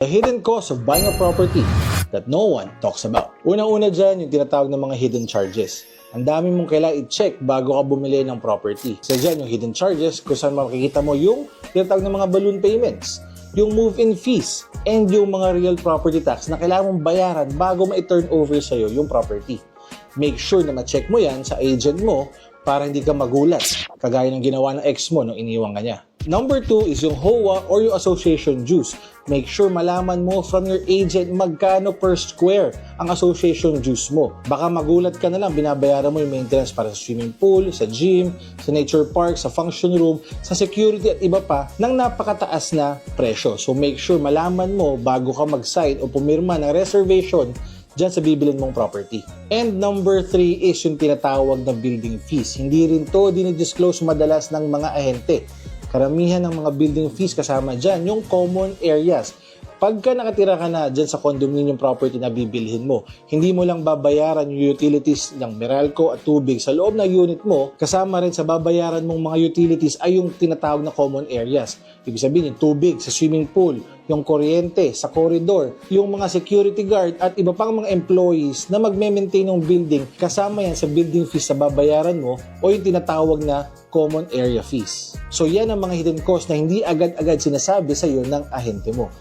The hidden cost of buying a property that no one talks about. Unang-una dyan, yung tinatawag ng mga hidden charges. Ang dami mong kailangan i-check bago ka bumili ng property. Isa dyan, yung hidden charges, kung saan makikita mo yung tinatawag ng mga balloon payments, yung move-in fees, and yung mga real property tax na kailangan mong bayaran bago ma-turn over sa'yo yung property. Make sure na ma-check mo yan sa agent mo para hindi ka magulat, kagaya ng ginawa ng ex mo nung iniwan ka niya. Number 2 is yung HOA or yung association dues. Make sure malaman mo from your agent magkano per square ang association dues mo. Baka magulat ka na lang, binabayaran mo yung maintenance para sa swimming pool, sa gym, sa nature park, sa function room, sa security at iba pa ng napakataas na presyo. So make sure malaman mo bago ka mag-sign o pumirma ng reservation dyan sa bibilin mong property. And number 3 is yung tinatawag na building fees. Hindi rin to dinidisclose madalas ng mga ahente. Karamihan ng mga building fees kasama dyan, yung common areas. Pagka nakatira ka na dyan sa condominium property na bibilhin mo, hindi mo lang babayaran yung utilities ng Meralco at tubig sa loob ng unit mo, kasama rin sa babayaran mong mga utilities ay yung tinatawag na common areas. Ibig sabihin, yung tubig sa swimming pool, yung kuryente sa corridor, yung mga security guard at iba pang mga employees na magme-maintain ng building, kasama yan sa building fees sa babayaran mo o yung tinatawag na common area fees. So yan ang mga hidden costs na hindi agad-agad sinasabi sa iyo ng ahente mo.